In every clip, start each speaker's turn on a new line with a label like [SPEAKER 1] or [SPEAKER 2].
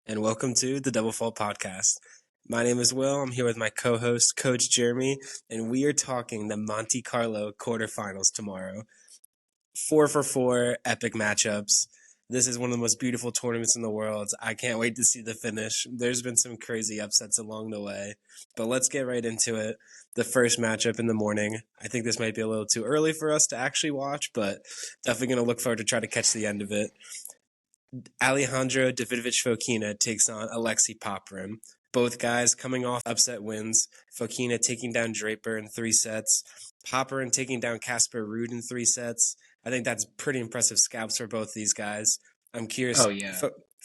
[SPEAKER 1] and welcome to the Double Fault Podcast. My name is Will. I'm here with my co-host, Coach Jeremy, and we are talking the Monte Carlo quarterfinals tomorrow. 4-for-4 epic matchups. This is one of the most beautiful tournaments in the world. I can't wait to see the finish. There's been some crazy upsets along the way, but let's get right into it. The first matchup in the morning. I think this might be a little too early for us to actually watch, but definitely going to look forward to try to catch the end of it. Alejandro Davidovich Fokina takes on Alexei Popyrin. Both guys coming off upset wins. Fokina taking down Draper in 3 sets. Popyrin taking down Casper Ruud in 3 sets. I think that's pretty impressive scalps for both these guys. I'm curious.
[SPEAKER 2] Oh, yeah.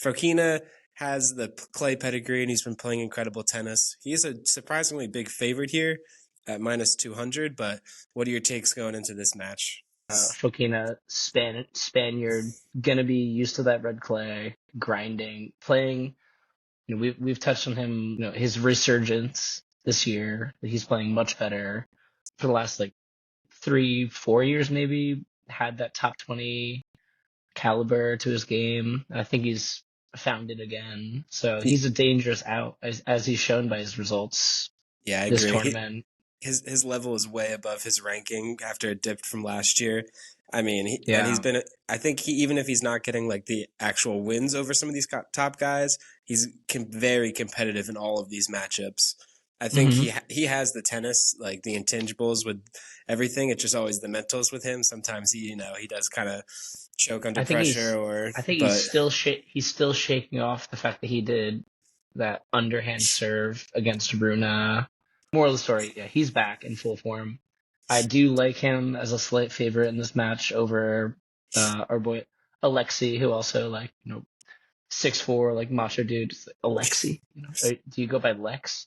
[SPEAKER 1] Fokina has the clay pedigree, and he's been playing incredible tennis. He is a surprisingly big favorite here at minus 200, but what are your takes going into this match?
[SPEAKER 2] Fokina, Spaniard, gonna be used to that red clay, grinding, playing. You know, we've touched on him. You know, his resurgence this year. He's playing much better for the last 3-4 years, maybe. Had that top 20 caliber to his game. I think he's found it again. So he's a dangerous out, as he's shown by his results.
[SPEAKER 1] Yeah, I
[SPEAKER 2] this
[SPEAKER 1] agree.
[SPEAKER 2] Tournament.
[SPEAKER 1] His level is way above his ranking after it dipped from last year. I mean, and he's been. I think even if he's not getting the actual wins over some of these top guys, he's very competitive in all of these matchups. I think he has the tennis, the intangibles with everything. It's just always the mentals with him. Sometimes he does kind of choke under pressure.
[SPEAKER 2] I think he's still shaking off the fact that he did that underhand serve against Bruna. Moral of the story, yeah, he's back in full form. I do like him as a slight favorite in this match over our boy Alexei, who also 6'4", macho dude. Alexei, do you go by Lex?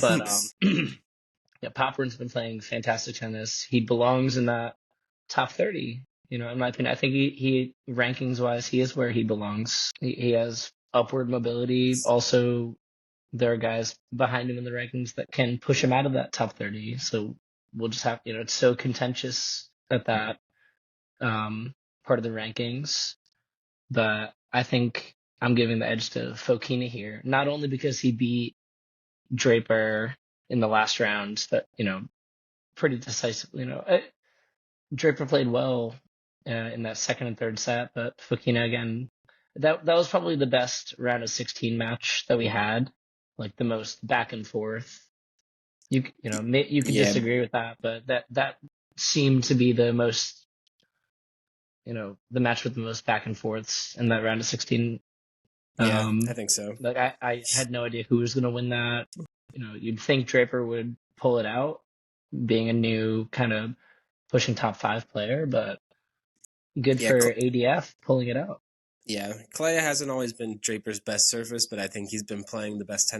[SPEAKER 2] But yeah, Popyrin's been playing fantastic tennis. He belongs in that top 30. In my opinion, I think he rankings wise, he is where he belongs. He has upward mobility. Also, there are guys behind him in the rankings that can push him out of that top 30. So we'll just have, it's so contentious at that part of the rankings. But I think I'm giving the edge to Fokina here, not only because he beat Draper in the last round, that, pretty decisively. Draper played well in that second and third set, but Fokina, again, that was probably the best round of 16 match that we had. The most back and forth. You could disagree with that, but that seemed to be the most, the match with the most back and forths in that round of 16.
[SPEAKER 1] Yeah, I think so.
[SPEAKER 2] I had no idea who was going to win that. You'd think Draper would pull it out, being a new kind of pushing top 5 player, but good for ADF pulling it out.
[SPEAKER 1] Yeah, clay hasn't always been Draper's best surface, but I think he's been playing the best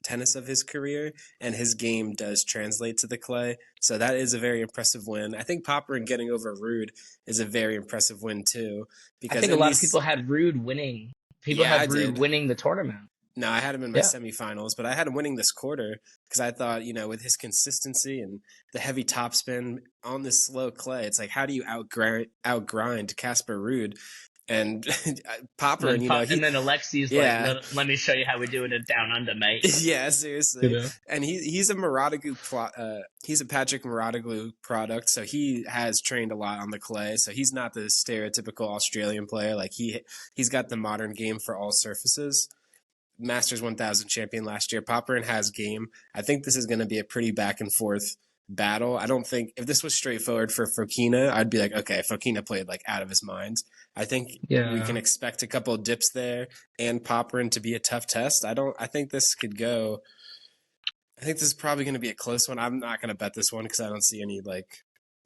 [SPEAKER 1] tennis of his career, and his game does translate to the clay. So that is a very impressive win. I think Popyrin getting over Ruud is a very impressive win too. Because
[SPEAKER 2] I think a lot of people had Ruud winning. Ruud winning the tournament.
[SPEAKER 1] No, I had him in my semifinals, but I had him winning this quarter because I thought, with his consistency and the heavy topspin on this slow clay, it's how do you outgrind Casper Ruud? And Popyrin,
[SPEAKER 2] and then Alexei's let me show you how we do it down under, mate.
[SPEAKER 1] Yeah, seriously. And he's a he's a Patrick Mouratoglou product, so he has trained a lot on the clay. So he's not the stereotypical Australian player. He's got the modern game for all surfaces. Masters 1000 champion last year. Popyrin has game. I think this is going to be a pretty back and forth battle. I don't think if this was straightforward for Fokina, I'd be okay, Fokina played out of his mind. I think we can expect a couple of dips there and Popyrin to be a tough test. I think this could go. I think this is probably going to be a close one. I'm not going to bet this one because I don't see any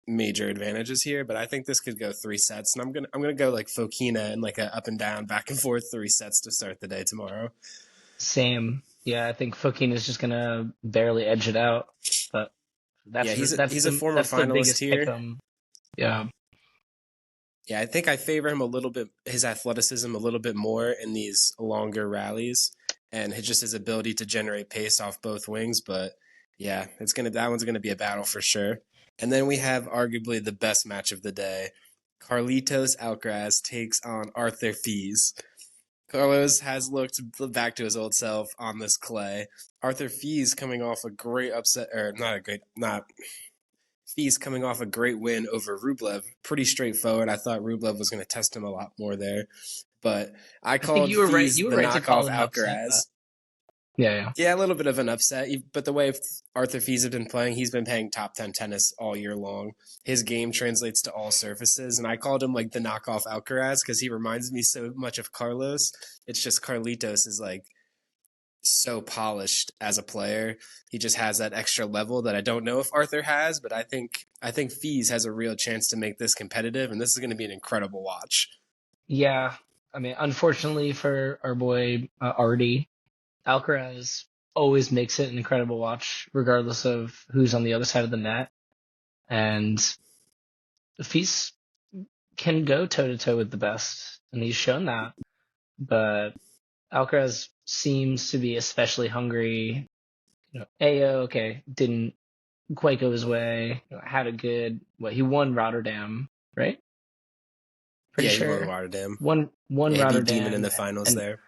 [SPEAKER 1] major advantages here, but I think this could go 3 sets, and I'm gonna go Fokina and a up and down, back and forth 3 sets to start the day tomorrow.
[SPEAKER 2] Same. Yeah, I think Fokina is just gonna barely edge it out, but
[SPEAKER 1] he's a former finalist here.
[SPEAKER 2] Yeah.
[SPEAKER 1] Yeah, I think I favor him a little bit, his athleticism a little bit more in these longer rallies, and his ability to generate pace off both wings. But yeah, that one's gonna be a battle for sure. And then we have arguably the best match of the day. Carlitos Alcaraz takes on Arthur Fils. Carlos has looked back to his old self on this clay. Arthur Fils coming off a great upset, or not Fils coming off a great win over Rublev. Pretty straightforward. I thought Rublev was going to test him a lot more there, but I
[SPEAKER 2] I think
[SPEAKER 1] called
[SPEAKER 2] you were right.
[SPEAKER 1] Fils
[SPEAKER 2] You were
[SPEAKER 1] the
[SPEAKER 2] right to call
[SPEAKER 1] knockoff
[SPEAKER 2] him an upset, but
[SPEAKER 1] Alcaraz.
[SPEAKER 2] yeah.
[SPEAKER 1] Yeah, a little bit of an upset, but the way Arthur Fils has been playing, he's been playing top 10 tennis all year long. His game translates to all surfaces, and I called him like the knockoff Alcaraz because he reminds me so much of Carlos. It's just Carlitos is like so polished as a player. He just has that extra level that I don't know if Arthur has, but I think Fils has a real chance to make this competitive, and this is going to be an incredible watch.
[SPEAKER 2] Yeah, I mean, unfortunately for our boy Artie, Alcaraz always makes it an incredible watch, regardless of who's on the other side of the net. And Fils can go toe to toe with the best, and he's shown that. But Alcaraz seems to be especially hungry. AO, okay, didn't quite go his way. Had a good, he won Rotterdam, right? Pretty
[SPEAKER 1] Yeah, he won
[SPEAKER 2] sure.
[SPEAKER 1] Rotterdam.
[SPEAKER 2] Won
[SPEAKER 1] Yeah, he beat Demon in
[SPEAKER 2] Rotterdam,
[SPEAKER 1] the finals
[SPEAKER 2] and
[SPEAKER 1] there.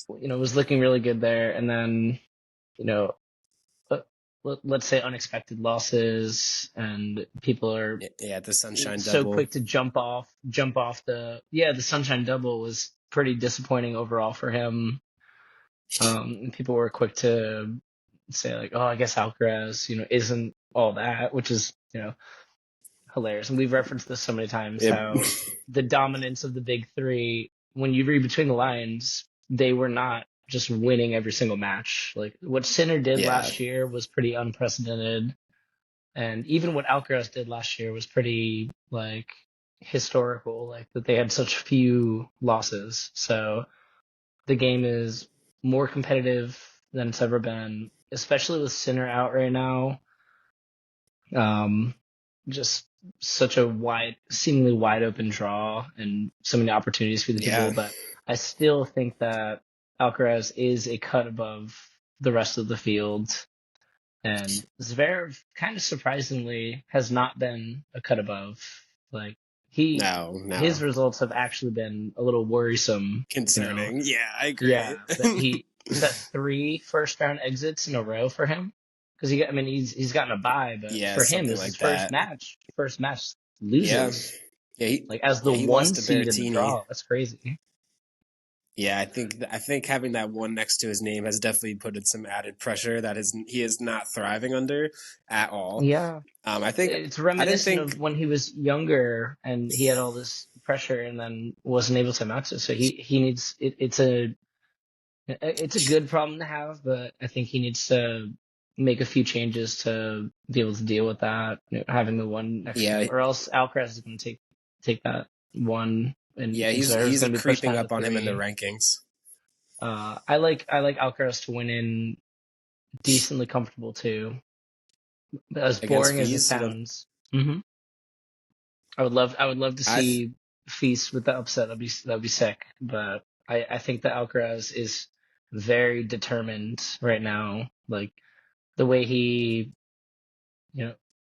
[SPEAKER 2] was looking really good there. And then, you know, let's say unexpected losses, and people are
[SPEAKER 1] Yeah, the Sunshine
[SPEAKER 2] so
[SPEAKER 1] Double.
[SPEAKER 2] quick to jump off the Sunshine Double was pretty disappointing overall for him. And people were quick to say like, oh, I guess Alcaraz, isn't all that, which is, hilarious. And we've referenced this so many times,
[SPEAKER 1] Yep.
[SPEAKER 2] how the dominance of the big three, when you read between the lines, they were not just winning every single match. Like what Sinner did
[SPEAKER 1] Yeah.
[SPEAKER 2] last year was pretty unprecedented. And even what Alcaraz did last year was pretty like historical, like that they had such few losses. So the game is more competitive than it's ever been, especially with Sinner out right now. Just such a seemingly wide open draw and so many opportunities for the people. But I still think that Alcaraz is a cut above the rest of the field. And Zverev, kind of surprisingly, has not been a cut above. Like his results have actually been a little worrisome.
[SPEAKER 1] Concerning. Yeah, I agree.
[SPEAKER 2] Yeah, is that 3 first round exits in a row for him? Because he's gotten a bye, but for him, this is his first match. First match loses.
[SPEAKER 1] Yeah.
[SPEAKER 2] As the
[SPEAKER 1] he
[SPEAKER 2] one
[SPEAKER 1] lost to
[SPEAKER 2] seed in
[SPEAKER 1] Berrettini.
[SPEAKER 2] the draw. That's crazy.
[SPEAKER 1] Yeah, I think having that one next to his name has definitely put in some added pressure that he is not thriving under at all.
[SPEAKER 2] Yeah,
[SPEAKER 1] I think
[SPEAKER 2] it's reminiscent of when he was younger and he had all this pressure and then wasn't able to match it. So he needs it's a good problem to have, but I think he needs to make a few changes to be able to deal with that. Having the one next to him, or else Alcaraz is going to take that one. And
[SPEAKER 1] he's creeping up on him in the rankings.
[SPEAKER 2] I like Alcaraz to win in decently comfortable too. As boring as it sounds, I would love to see Feast with the upset. That'd be sick. But I think that Alcaraz is very determined right now. Like the way he,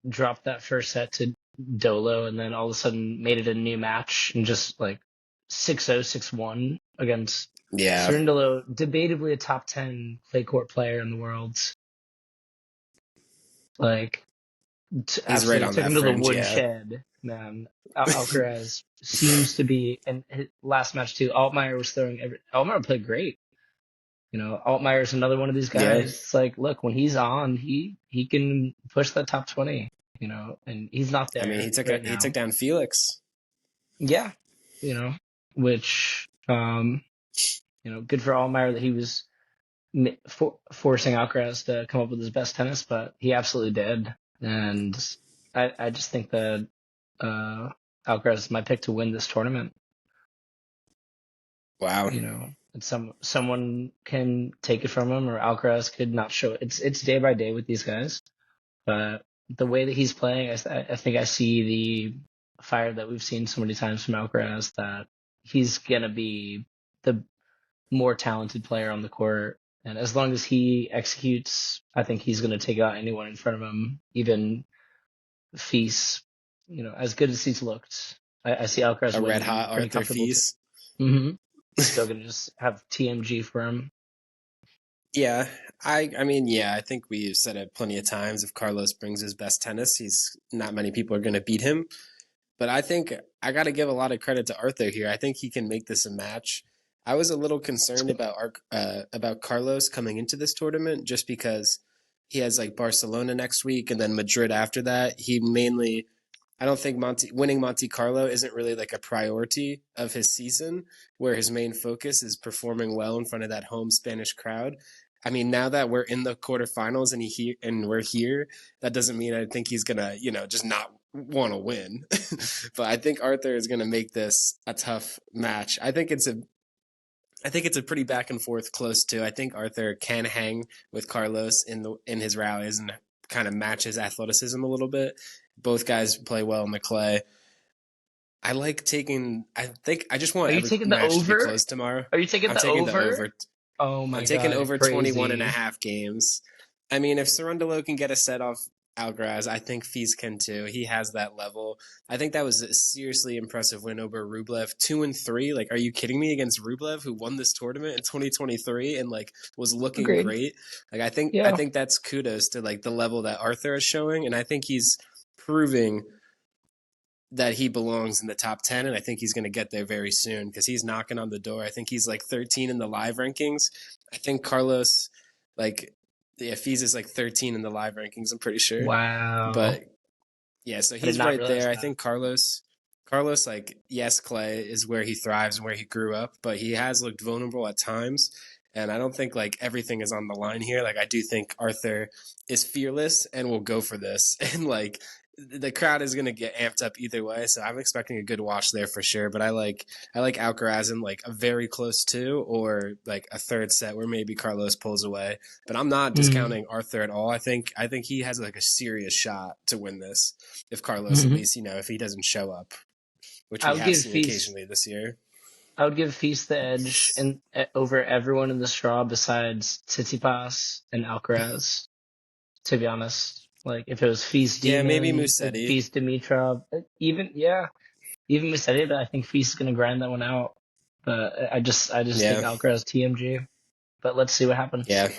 [SPEAKER 2] dropped that first set to Dolo and then all of a sudden made it a new match and just like 6-0, 6-1 against Cerundolo, debatably a top 10 clay court player in the world. Like,
[SPEAKER 1] he's right on
[SPEAKER 2] took
[SPEAKER 1] that
[SPEAKER 2] him to
[SPEAKER 1] fringe,
[SPEAKER 2] the woodshed, man. Alcaraz seems to be, and his last match too, Altmaier played great. Altmaier is another one of these guys. Yeah. It's like, look, when he's on, he can push that top 20, and he's not there.
[SPEAKER 1] I mean, he took down Felix.
[SPEAKER 2] Yeah, which, good for Altmaier that he was forcing Alcaraz to come up with his best tennis, but he absolutely did. And I just think that Alcaraz is my pick to win this tournament.
[SPEAKER 1] Wow.
[SPEAKER 2] And someone can take it from him, or Alcaraz could not show it. It's day by day with these guys, but the way that he's playing, I think I see the fire that we've seen so many times from Alcaraz, that he's gonna be the more talented player on the court. And as long as he executes, I think he's going to take out anyone in front of him, even Fils. As good as he's looked, I see Alcaraz
[SPEAKER 1] a red hot Arthur Fils.
[SPEAKER 2] Mm-hmm. He's still gonna just have TMG for him.
[SPEAKER 1] Yeah, I think we've said it plenty of times. If Carlos brings his best tennis, he's not many people are going to beat him. But I think I got to give a lot of credit to Arthur here. I think he can make this a match. I was a little concerned about Carlos coming into this tournament just because he has like Barcelona next week and then Madrid after that. I don't think winning Monte Carlo isn't really like a priority of his season, where his main focus is performing well in front of that home Spanish crowd. I mean, now that we're in the quarterfinals and we're here, that doesn't mean I think he's gonna, just not want to win. But I think Arthur is gonna make this a tough match. I think it's a pretty back and forth close too. I think Arthur can hang with Carlos in his rallies and kind of match his athleticism a little bit. Both guys play well in the clay. I think I just want
[SPEAKER 2] Are you
[SPEAKER 1] every
[SPEAKER 2] taking the
[SPEAKER 1] match to be
[SPEAKER 2] over?
[SPEAKER 1] close tomorrow.
[SPEAKER 2] Are you taking
[SPEAKER 1] I'm
[SPEAKER 2] the
[SPEAKER 1] taking the
[SPEAKER 2] over?
[SPEAKER 1] over.
[SPEAKER 2] Oh
[SPEAKER 1] I'm
[SPEAKER 2] my
[SPEAKER 1] taking
[SPEAKER 2] god,
[SPEAKER 1] over
[SPEAKER 2] crazy.
[SPEAKER 1] 21 and a half games. I mean, if Cerundolo can get a set off Alcaraz, I think Fils can too. He has that level. I think that was a seriously impressive win over Rublev. 2-3. Like, are you kidding me? Against Rublev, who won this tournament in 2023 and like was looking
[SPEAKER 2] Agreed.
[SPEAKER 1] great. Like, I
[SPEAKER 2] Yeah.
[SPEAKER 1] think that's kudos to like the level that Arthur is showing, and I think he's proving that he belongs in the top 10, and I think he's going to get there very soon because he's knocking on the door. I think he's like 13 in the live rankings. I think Carlos, like, yeah, Fils is like 13 in the live rankings, I'm pretty sure.
[SPEAKER 2] Wow.
[SPEAKER 1] But yeah, so
[SPEAKER 2] I did
[SPEAKER 1] he's
[SPEAKER 2] not
[SPEAKER 1] right
[SPEAKER 2] realize
[SPEAKER 1] there. I
[SPEAKER 2] that.
[SPEAKER 1] think Carlos, like, yes, clay is where he thrives and where he grew up, but he has looked vulnerable at times. And I don't think like everything is on the line here. Like, I do think Arthur is fearless and will go for this. And like, the crowd is going to get amped up either way. So I'm expecting a good watch there for sure. But I like Alcaraz in like a very close two or like a third set where maybe Carlos pulls away. But I'm not discounting Arthur at all. I think he has like a serious shot to win this if Carlos, at least, if he doesn't show up, which
[SPEAKER 2] I
[SPEAKER 1] we
[SPEAKER 2] would
[SPEAKER 1] have
[SPEAKER 2] give
[SPEAKER 1] seen
[SPEAKER 2] Feast.
[SPEAKER 1] occasionally this year.
[SPEAKER 2] I would give Feast the edge and over everyone in the straw besides Tsitsipas and Alcaraz. To be honest, like if it was Feast
[SPEAKER 1] Yeah, maybe
[SPEAKER 2] Demon,
[SPEAKER 1] Musetti.
[SPEAKER 2] Feast Dimitrov, even Musetti, but I think Feast is gonna grind that one out. But I just think
[SPEAKER 1] Yeah,
[SPEAKER 2] Alcaraz TMG. But let's see what happens.
[SPEAKER 1] yeah,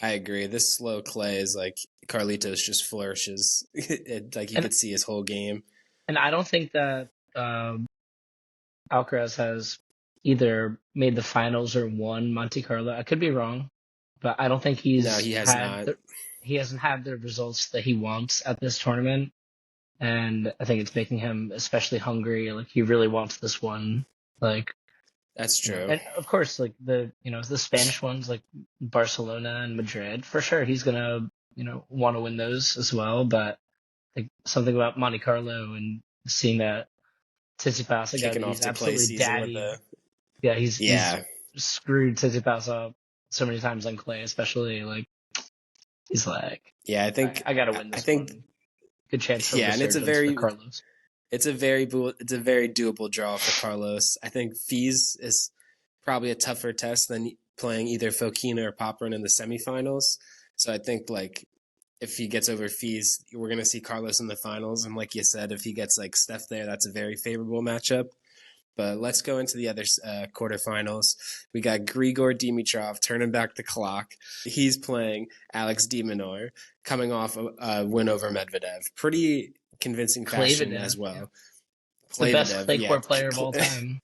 [SPEAKER 1] I agree. This slow clay is like Carlitos just flourishes. Like you
[SPEAKER 2] And
[SPEAKER 1] could see his whole game.
[SPEAKER 2] I don't think that Alcaraz has either made the finals or won Monte Carlo. I could be wrong, but I don't think
[SPEAKER 1] No, he has not.
[SPEAKER 2] he hasn't had the results that he wants at this tournament, and I think it's making him especially hungry. Like he really wants this one. Like
[SPEAKER 1] That's true.
[SPEAKER 2] and of course, like the Spanish ones, like Barcelona and Madrid, for sure he's gonna want to win those as well. But like something about Monte Carlo and seeing that Tsitsipas, a guy
[SPEAKER 1] Kicking
[SPEAKER 2] that
[SPEAKER 1] off
[SPEAKER 2] he's
[SPEAKER 1] to clay
[SPEAKER 2] absolutely
[SPEAKER 1] season with
[SPEAKER 2] daddied.
[SPEAKER 1] the
[SPEAKER 2] Yeah, he's
[SPEAKER 1] yeah,
[SPEAKER 2] screwed Tsitsipas up so many times on clay, especially like he's like,
[SPEAKER 1] yeah.
[SPEAKER 2] I gotta win
[SPEAKER 1] I
[SPEAKER 2] this
[SPEAKER 1] think
[SPEAKER 2] one. Good chance for
[SPEAKER 1] yeah, and
[SPEAKER 2] resurgence for Carlos.
[SPEAKER 1] it's a very doable draw for Carlos. I think Fils is probably a tougher test than playing either Fokina or Popyrin in the semifinals. So I think like if he gets over Fils, we're gonna see Carlos in the finals. And like you said, if he gets like Steph there, that's a very favorable matchup. But let's go into the other quarterfinals. We got Grigor Dimitrov turning back the clock. He's playing Alex de Minaur, coming off a win over Medvedev. Pretty convincing fashion as
[SPEAKER 2] Klavidev, yeah,
[SPEAKER 1] well.
[SPEAKER 2] the best
[SPEAKER 1] Playvadev,
[SPEAKER 2] clay
[SPEAKER 1] yeah.
[SPEAKER 2] court player of all time.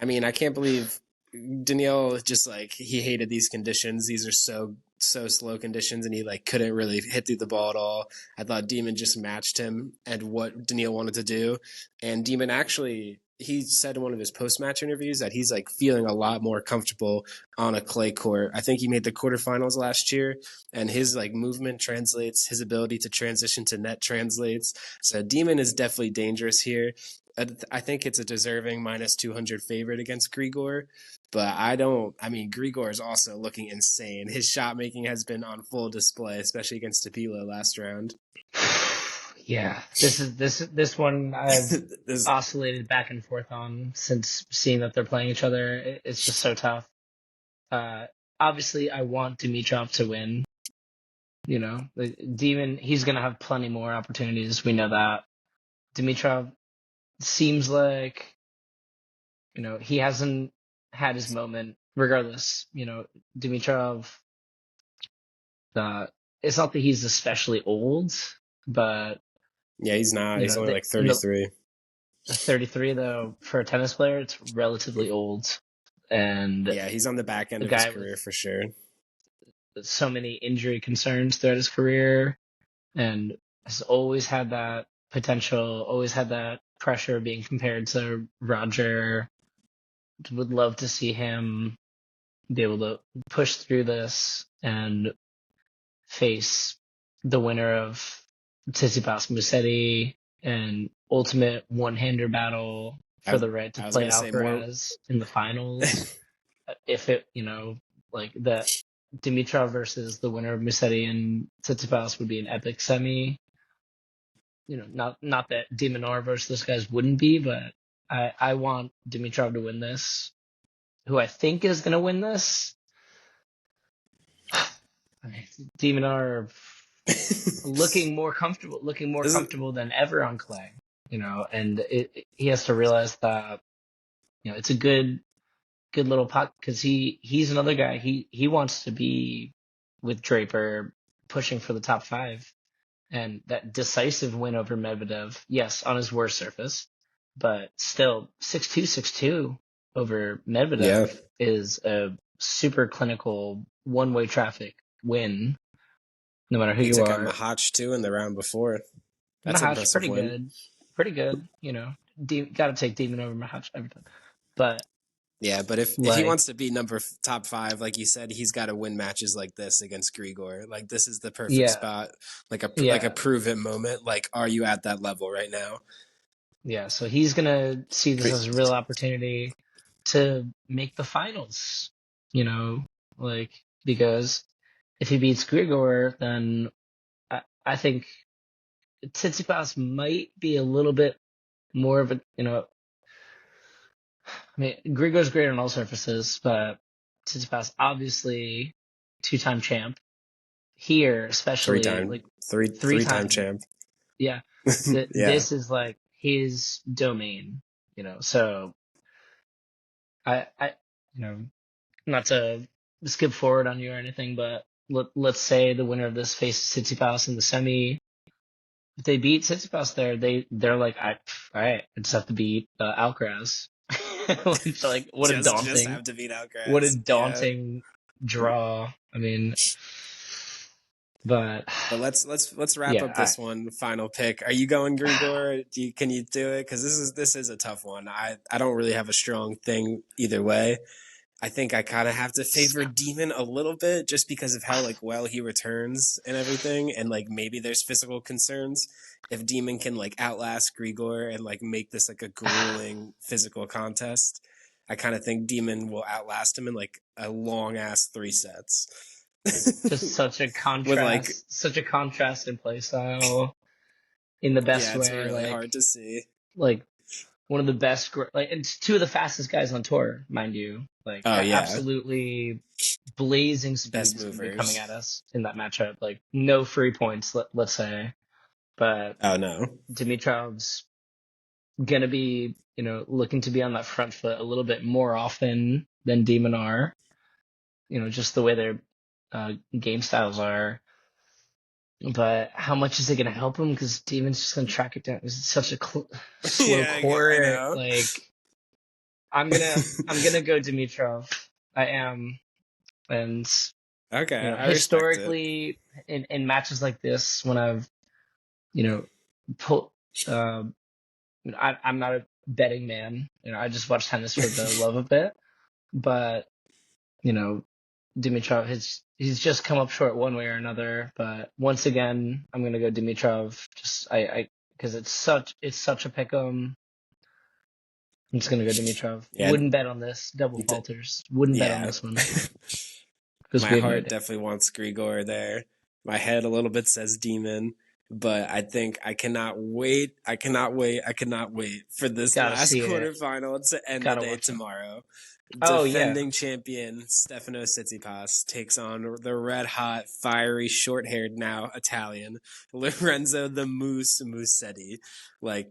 [SPEAKER 1] I mean, I can't believe Danielle just like he hated these conditions. These are so slow conditions, and he like couldn't really hit through the ball at all. I thought Demon just matched him and what Danielle wanted to do, and Demon actually he said in one of his post-match interviews that he's like feeling a lot more comfortable on a clay court. I think he made the quarterfinals last year, and his like movement translates, his ability to transition to net translates. So Demon is definitely dangerous here. I think it's a deserving minus 200 favorite against Grigor, but I mean, Grigor is also looking insane. His shot making has been on full display, especially against Tapilo last round.
[SPEAKER 2] Yeah, this one I've
[SPEAKER 1] This,
[SPEAKER 2] oscillated back and forth on since seeing that they're playing each other. It's just so tough. Obviously, I want Dimitrov to win. The Demon, he's gonna have plenty more opportunities. We know that. Dimitrov seems like he hasn't had his moment. Regardless, Dimitrov. It's not that he's especially old, but
[SPEAKER 1] Yeah, he's not. He's only like
[SPEAKER 2] in the
[SPEAKER 1] 33.
[SPEAKER 2] 33 though for a tennis player, it's relatively old, and
[SPEAKER 1] Yeah, he's on the back end
[SPEAKER 2] a
[SPEAKER 1] of his
[SPEAKER 2] guy with
[SPEAKER 1] career for sure.
[SPEAKER 2] so many injury concerns throughout his career, and has always had that potential, always had that pressure being compared to Roger. Would love to see him be able to push through this and face the winner of Tsitsipas Musetti and ultimate one-hander battle for the right to
[SPEAKER 1] I was
[SPEAKER 2] play
[SPEAKER 1] gonna say more.
[SPEAKER 2] Alcaraz in the finals. If it, like that Dimitrov versus the winner of Musetti and Tsitsipas would be an epic semi. Not that de Minaur versus those guys wouldn't be, but I want Dimitrov to win this. Who I think is going to win this? De Minaur looking more comfortable than ever on clay. And he has to realize that it's a good little pot because he's another guy. He wants to be with Draper pushing for the top 5. And that decisive win over Medvedev, yes, on his worst surface, but still 6-2, 6-2 over Medvedev is a super clinical one-way traffic win, no matter who
[SPEAKER 1] he
[SPEAKER 2] you
[SPEAKER 1] took
[SPEAKER 2] are.
[SPEAKER 1] a Mahach too in the round before. That's an
[SPEAKER 2] Mahach,
[SPEAKER 1] impressive
[SPEAKER 2] pretty
[SPEAKER 1] win.
[SPEAKER 2] good. Pretty good, got to take Demon over Mahach every time. But
[SPEAKER 1] yeah, but if he wants to be top 5, like you said, he's got to win matches like this against Grigor. Like this is the perfect spot, like a prove it moment. Like, are you at that level right now?
[SPEAKER 2] Yeah, so he's gonna see this as a real opportunity to make the finals. Because if he beats Grigor, then I think Tsitsipas might be a little bit more of a Grigor's great on all surfaces, but Tsitsipas obviously 2-time champ. Here, especially
[SPEAKER 1] three-time champ.
[SPEAKER 2] Yeah. This is like his domain, So I not to skip forward on you or anything, but let's say the winner of this faces Tsitsipas in the semi. If they beat Tsitsipas there, they're like, all right, I just have to beat Alcaraz. Like what a daunting,
[SPEAKER 1] just have to beat Alcaraz.
[SPEAKER 2] What a daunting draw. I mean, but
[SPEAKER 1] let's wrap up this one. Final pick. Are you going Grigor? Can you do it? Because this is a tough one. I don't really have a strong thing either way. I think I kind of have to favor Demon a little bit just because of how well he returns and everything, and maybe there's physical concerns. If Demon can outlast Grigor and make this a grueling physical contest, I kind of think Demon will outlast him in a long ass 3 sets.
[SPEAKER 2] Just such a contrast, such a contrast in play style in the best way.
[SPEAKER 1] It's really hard to see.
[SPEAKER 2] One of the best, and 2 of the fastest guys on tour, mind you. Absolutely blazing speeds coming at us in that matchup. No free points, let's say. But
[SPEAKER 1] no,
[SPEAKER 2] Dimitrov's gonna be, looking to be on that front foot a little bit more often than de Minaur. Just the way their game styles are. But how much is it going to help him? Because Demon's just going to track it down. It's such a slow court. I'm gonna go Dimitrov. I am, and historically in matches like this, when I've I'm not a betting man. I just watch tennis for the love of it. But Dimitrov, he's just come up short one way or another. But once again, I'm gonna go Dimitrov. Just because it's such a pick'em. I'm just gonna go Dimitrov. Yeah. Wouldn't bet on this. Double falters. Wouldn't bet on this one.
[SPEAKER 1] My heart definitely wants Grigor there. My head a little bit says Demon. But I think I cannot wait. I cannot wait for this last quarterfinal to end the day tomorrow. Defending champion Stefanos Tsitsipas takes on the red-hot, fiery, short-haired now Italian Lorenzo the Musetti.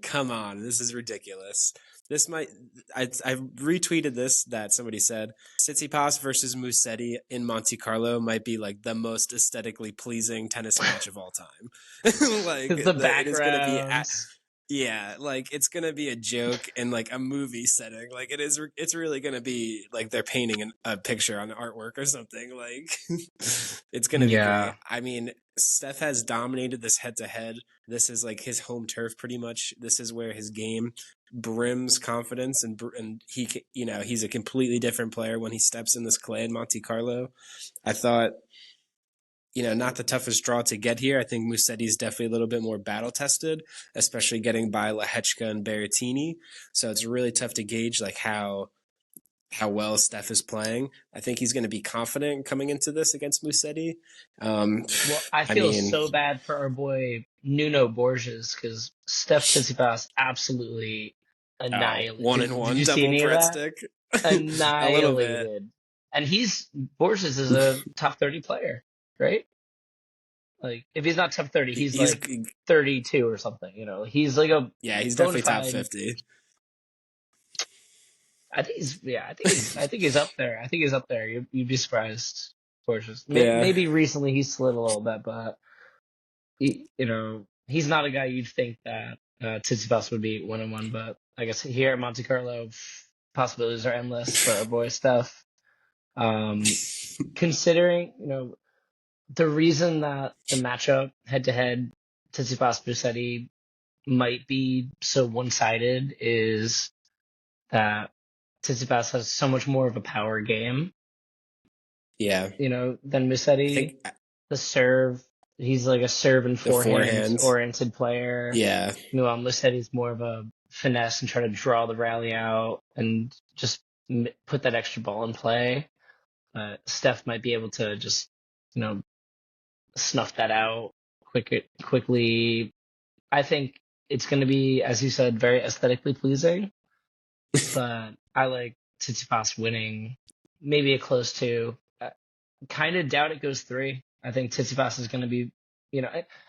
[SPEAKER 1] Come on, this is ridiculous. this might. I retweeted this that somebody said Tsitsipas versus Musetti in Monte Carlo might be like the most aesthetically pleasing tennis match of all time. Like
[SPEAKER 2] The
[SPEAKER 1] it is going to be at.
[SPEAKER 2] backgrounds.
[SPEAKER 1] Yeah, like it's gonna be a joke in like a movie setting. Like it is, it's really gonna be like they're painting a picture on artwork or something. Like it's gonna be great.
[SPEAKER 2] Yeah.
[SPEAKER 1] I mean, Steph has dominated this head to head. This is like his home turf, pretty much. This is where his game brims confidence, and he, you know, he's a completely different player when he steps in this clay in Monte Carlo. I thought, you know, not the toughest draw to get here. I think Musetti is definitely a little bit more battle tested, especially getting by Lehechka and Berrettini. So it's really tough to gauge like how well Steph is playing. I think he's going to be confident coming into this against Musetti.
[SPEAKER 2] Well, I
[SPEAKER 1] I
[SPEAKER 2] feel
[SPEAKER 1] mean,
[SPEAKER 2] so bad for our boy Nuno Borges because Steph Tsitsipas absolutely annihilated.
[SPEAKER 1] one and
[SPEAKER 2] Did
[SPEAKER 1] one
[SPEAKER 2] you see
[SPEAKER 1] double
[SPEAKER 2] any of that?
[SPEAKER 1] breadstick, a little bit.
[SPEAKER 2] Annihilated. And Borges is a top 30 player, right? Like, if he's not top 30, he's
[SPEAKER 1] He's
[SPEAKER 2] like 32 or something, He's like a
[SPEAKER 1] yeah, he's
[SPEAKER 2] bona
[SPEAKER 1] definitely top
[SPEAKER 2] fide.
[SPEAKER 1] 50.
[SPEAKER 2] I think he's up there. I think he's up there. You'd be surprised, Borges.
[SPEAKER 1] Yeah,
[SPEAKER 2] Maybe recently he's slid a little bit, but he's not a guy you'd think that Tsitsipas would be 1-1. But I guess here at Monte Carlo, possibilities are endless for our boy Steph. Considering the reason that the matchup head to head Tsitsipas Musetti might be so one sided is that Tsitsipas has so much more of a power game,
[SPEAKER 1] yeah.
[SPEAKER 2] than
[SPEAKER 1] I
[SPEAKER 2] Musetti.
[SPEAKER 1] think
[SPEAKER 2] The serve, he's like a serve and
[SPEAKER 1] the
[SPEAKER 2] forehand
[SPEAKER 1] forehand.
[SPEAKER 2] oriented player.
[SPEAKER 1] Yeah,
[SPEAKER 2] Meanwhile, Musetti's more of a finesse and try to draw the rally out and just put that extra ball in play. Steph might be able to just, snuff that out quickly. I think it's going to be, as you said, very aesthetically pleasing. But I like Tsitsipas winning, maybe a close 2. Kind of doubt it goes 3. I think Tsitsipas is going to be,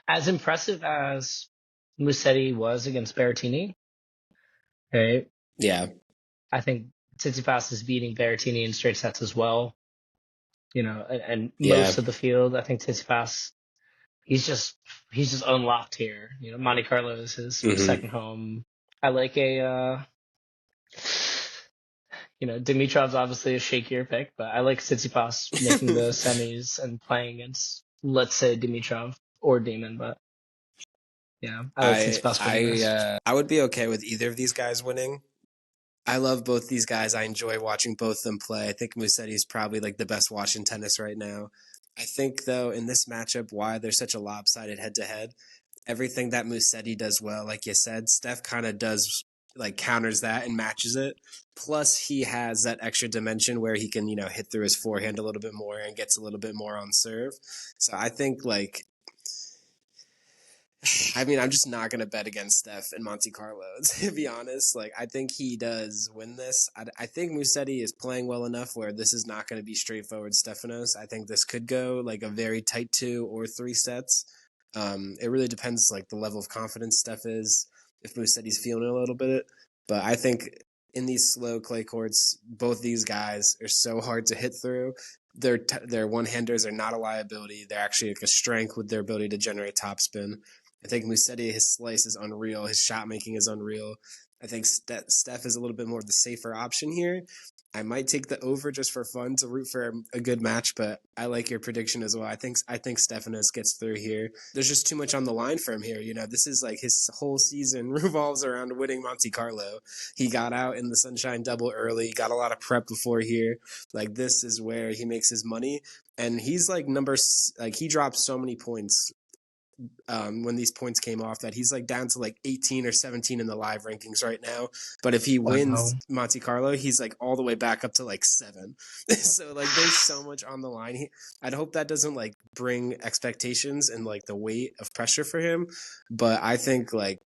[SPEAKER 2] as impressive as Musetti was against Berrettini, right?
[SPEAKER 1] yeah.
[SPEAKER 2] I think Tsitsipas is beating Berrettini in straight sets as well. And
[SPEAKER 1] Yeah.
[SPEAKER 2] most of the field, I think Tsitsipas, he's just unlocked here. Monte Carlo is his second home. I like Dimitrov's obviously a shakier pick, but I like Tsitsipas making the semis and playing against, let's say, Dimitrov or Demon. But yeah, I like Tsitsipas winning this.
[SPEAKER 1] I would be okay with either of these guys winning. I love both these guys. I enjoy watching both of them play. I think Musetti is probably like the best watch in tennis right now. I think though in this matchup, why there's such a lopsided head to head, everything that Musetti does well, like you said, Steph kind of does like counters that and matches it. Plus he has that extra dimension where he can, hit through his forehand a little bit more and gets a little bit more on serve. So I think like I mean, I'm just not going to bet against Steph in Monte Carlo, to be honest. Like, I think he does win this. I think Musetti is playing well enough where this is not going to be straightforward Stefanos. I think this could go like a very tight 2 or 3 sets. It really depends, like, the level of confidence Steph is, if Musetti's feeling it a little bit. But I think in these slow clay courts, both these guys are so hard to hit through. Their one-handers are not a liability. They're actually like a strength with their ability to generate topspin. I think Musetti, his slice is unreal. His shot making is unreal. I think Steph is a little bit more of the safer option here. I might take the over just for fun to root for a good match, but I like your prediction as well. I think Stefanos gets through here. There's just too much on the line for him here. This is like his whole season revolves around winning Monte Carlo. He got out in the Sunshine Double early, got a lot of prep before here. Like this is where he makes his money, and he's like he dropped so many points when these points came off that he's like down to like 18 or 17 in the live rankings right now. But if he wins Monte Carlo, he's like all the way back up to like 7. So like there's so much on the line. I'd hope that doesn't like bring expectations and like the weight of pressure for him. But I think like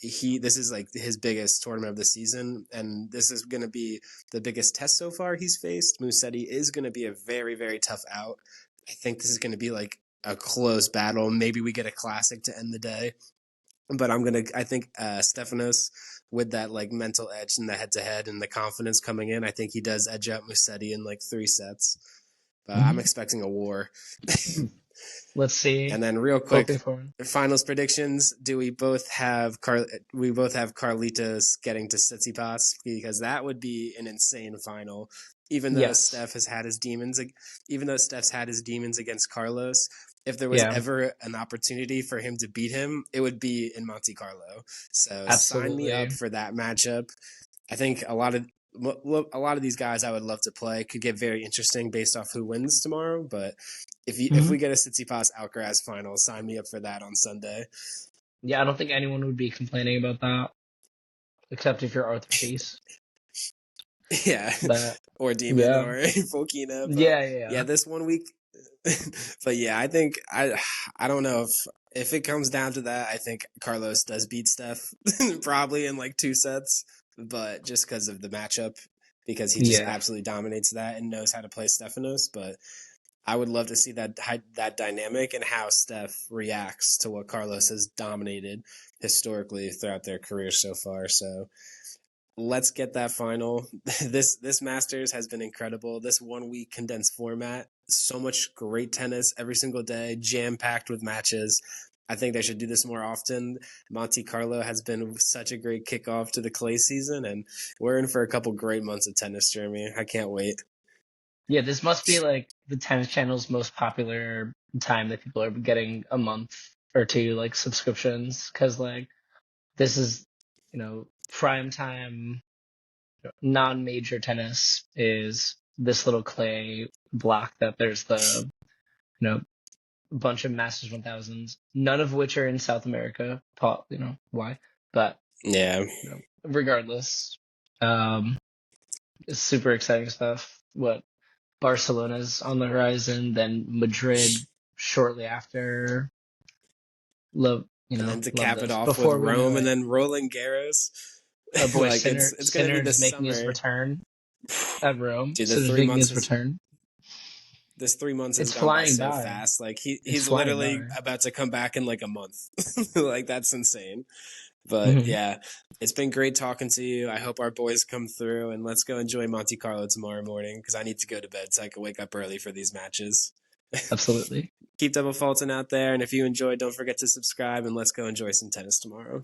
[SPEAKER 1] this is like his biggest tournament of the season, and this is going to be the biggest test so far he's faced. Musetti is going to be a very, very tough out. I think this is going to be like a close battle. Maybe we get a classic to end the day. but I think Stefanos, with that like mental edge and the head to head and the confidence coming in, I think he does edge out Musetti in like 3 sets. But I'm expecting a war.
[SPEAKER 2] Let's see.
[SPEAKER 1] And then real quick,
[SPEAKER 2] Hoping for him.
[SPEAKER 1] finals predictions. Do we both have Carlitos getting to Tsitsipas? Because that would be an insane final. Even though Steph has had his demons, even though Steph's had his demons against Carlos, if there was ever an opportunity for him to beat him, it would be in Monte Carlo. So sign me up for that matchup. I think a lot of these guys I would love to play could get very interesting based off who wins tomorrow. But if we get a Tsitsipas Alcaraz final, sign me up for that on Sunday.
[SPEAKER 2] Yeah, I don't think anyone would be complaining about that, except if you're Arthur Chase.
[SPEAKER 1] Yeah, or Demon or Fokina. Yeah, this 1 week. But yeah, I think I don't know if it comes down to that. I think Carlos does beat Steph probably in like 2 sets, but just because of the matchup, because he just absolutely dominates that and knows how to play Stefanos. But I would love to see that dynamic and how Steph reacts to what Carlos has dominated historically throughout their career so far. So let's get that final. This Masters has been incredible. This 1 week condensed format, so much great tennis every single day, jam packed with matches. I think they should do this more often. Monte Carlo has been such a great kickoff to the clay season, and we're in for a couple great months of tennis, Jeremy. I can't wait.
[SPEAKER 2] Yeah, this must be like the Tennis Channel's most popular time that people are getting a month or 2 like subscriptions, because like this is, prime time non-major tennis is this little clay block that there's the bunch of Masters 1000s, none of which are in South America. Why? But regardless, it's super exciting stuff. What Barcelona's on the horizon, then Madrid shortly after. And
[SPEAKER 1] then to cap it off with Rome and then Roland Garros.
[SPEAKER 2] Our boy like it's going to be this making his return at Rome.
[SPEAKER 1] Dude, the 3 months return. This 3 months has gone by so fast. Like he's literally about to come back in like a month. Like that's insane. But yeah, it's been great talking to you. I hope our boys come through, and let's go enjoy Monte Carlo tomorrow morning because I need to go to bed so I can wake up early for these matches.
[SPEAKER 2] Absolutely.
[SPEAKER 1] Keep double faulting out there, and if you enjoyed, don't forget to subscribe, and let's go enjoy some tennis tomorrow.